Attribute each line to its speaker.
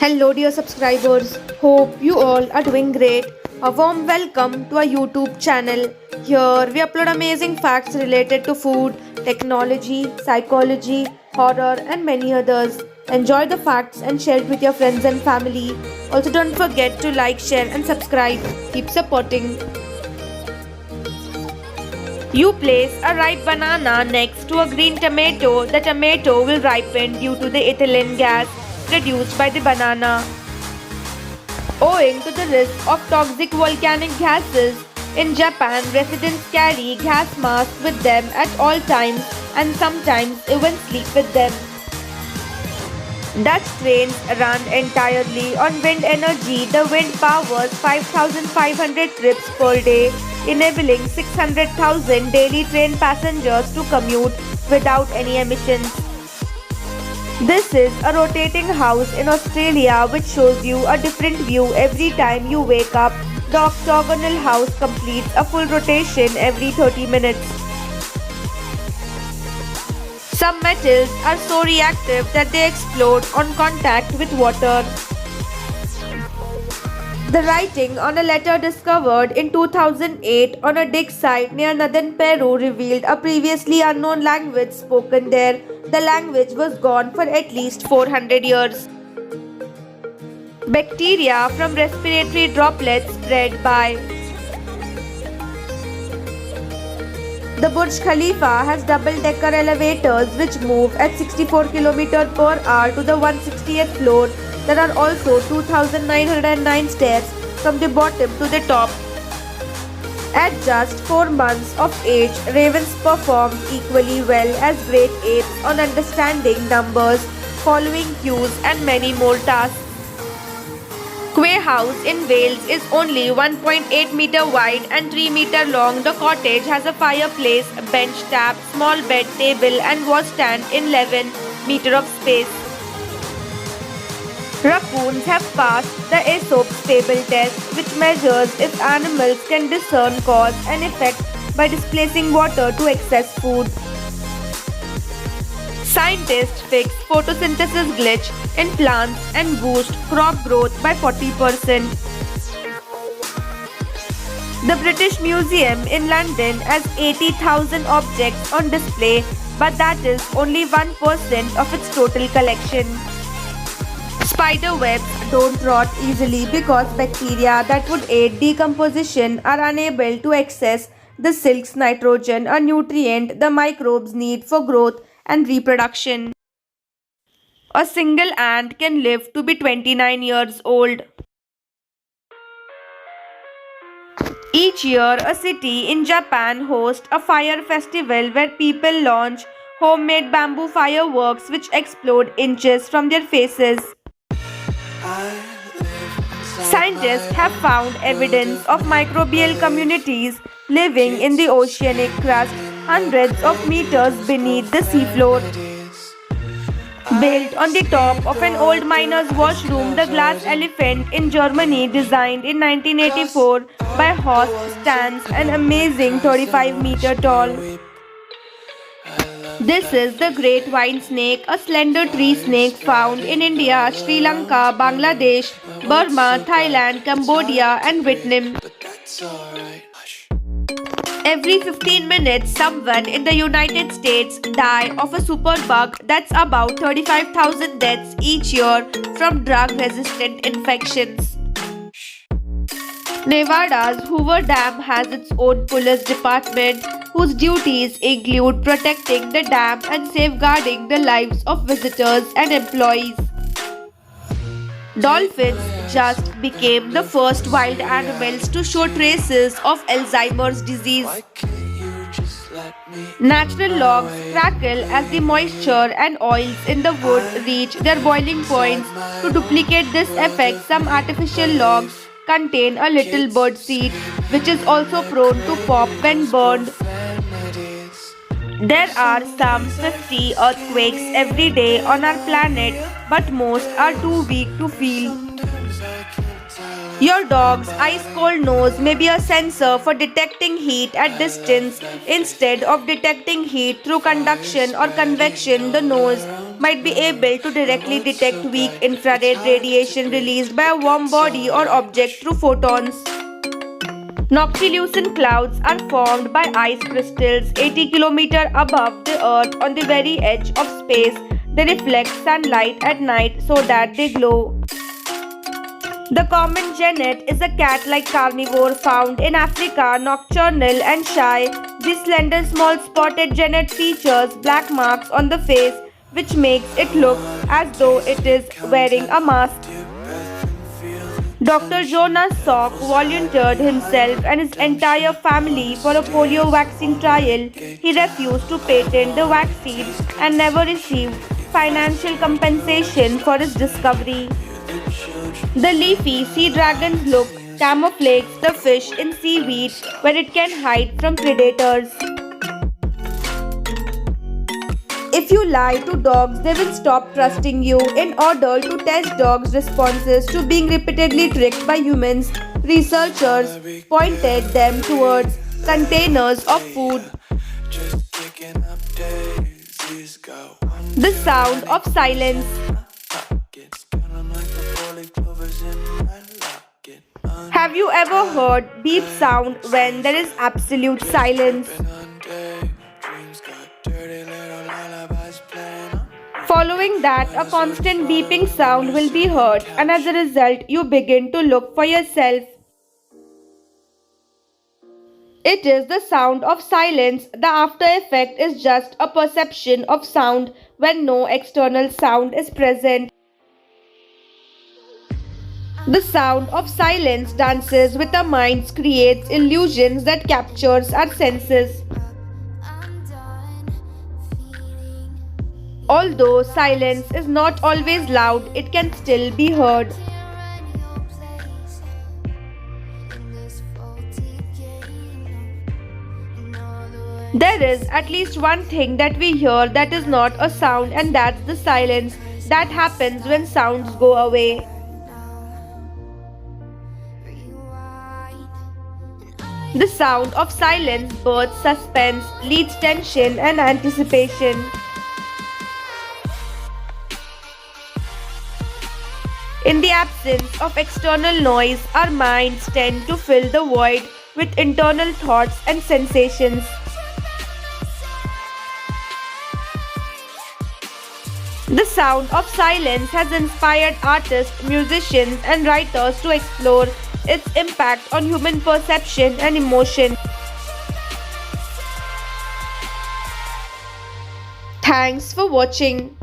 Speaker 1: Hello, dear subscribers. Hope you all are doing great. A warm welcome to our YouTube channel. Here we upload amazing facts related to food, technology, psychology, horror, and many others. Enjoy the facts and share it with your friends and family. Also, don't forget to like, share, and subscribe. Keep supporting. You place a ripe banana next to a green tomato. The tomato will ripen due to the ethylene gas produced by the banana. Owing to the risk of toxic volcanic gases, in Japan residents carry gas masks with them at all times and sometimes even sleep with them. Dutch trains run entirely on wind energy. The wind powers 5,500 trips per day, enabling 600,000 daily train passengers to commute without any emissions. This is a rotating house in Australia which shows you a different view every time you wake up. The octagonal house completes a full rotation every 30 minutes. Some metals are so reactive that they explode on contact with water. The writing on a letter discovered in 2008 on a dig site near northern Peru revealed a previously unknown language spoken there. The language was gone for at least 400 years. Bacteria from respiratory droplets spread by. The Burj Khalifa has double-decker elevators which move at 64 km per hour to the 160th floor. There are also 2,909 steps from the bottom to the top. At just 4 months of age, ravens performed equally well as great apes on understanding numbers, following cues and many more tasks. Quay House in Wales is only 1.8 meter wide and 3 meter long. The cottage has a fireplace, bench tap, small bed, table and washstand in 11 meter of space. Raccoons have passed the Aesop stable test, which measures if animals can discern cause and effect by displacing water to access food. Scientists fix photosynthesis glitch in plants and boost crop growth by 40%. The British Museum in London has 80,000 objects on display, but that is only 1% of its total collection. Spider webs don't rot easily because bacteria that would aid decomposition are unable to access the silk's nitrogen, a nutrient the microbes need for growth and reproduction. A single ant can live to be 29 years old. Each year, a city in Japan hosts a fire festival where people launch homemade bamboo fireworks which explode inches from their faces. Scientists have found evidence of microbial communities living in the oceanic crust hundreds of meters beneath the seafloor. Built on the top of an old miner's washroom, the glass elephant in Germany, designed in 1984 by Horst, stands an amazing 35 meter tall. This is the great wine snake, a slender tree snake found in India, Sri Lanka, Bangladesh, Burma, Thailand, Cambodia and Vietnam. Every 15 minutes, someone in the United States die of a superbug. That's about 35,000 deaths each year from drug-resistant infections. Nevada's Hoover Dam has its own police department whose duties include protecting the dam and safeguarding the lives of visitors and employees. Dolphins just became the first wild animals to show traces of Alzheimer's disease. Natural logs crackle as the moisture and oils in the wood reach their boiling points. To duplicate this effect, some artificial logs contain a little bird seed, which is also prone to pop when burned. There are some 50 earthquakes every day on our planet, but most are too weak to feel. Your dog's ice-cold nose may be a sensor for detecting heat at distance. Instead of detecting heat through conduction or convection, the nose might be able to directly detect weak infrared radiation released by a warm body or object through photons. Noctilucent clouds are formed by ice crystals 80 km above the Earth on the very edge of space. They reflect sunlight at night so that they glow. The common genet is a cat-like carnivore found in Africa, nocturnal and shy. This slender small spotted genet features black marks on the face which makes it look as though it is wearing a mask. Dr. Jonas Salk volunteered himself and his entire family for a polio vaccine trial. He refused to patent the vaccine and never received financial compensation for his discovery. The leafy sea dragons look camouflages the fish in seaweed where it can hide from predators. If you lie to dogs, they will stop trusting you. In order to test dogs' responses to being repeatedly tricked by humans, researchers pointed them towards containers of food. The sound of silence. Have you ever heard beep sound when there is absolute silence? Following that, a constant beeping sound will be heard, and as a result, you begin to look for yourself. It is the sound of silence. The after effect is just a perception of sound when no external sound is present. The sound of silence dances with our minds, creates illusions that captures our senses. Although silence is not always loud, it can still be heard. There is at least one thing that we hear that is not a sound, and that's the silence that happens when sounds go away. The sound of silence births suspense, leads tension and anticipation. In the absence of external noise, our minds tend to fill the void with internal thoughts and sensations. The sound of silence has inspired artists, musicians, and writers to explore its impact on human perception and emotion. Thanks for watching.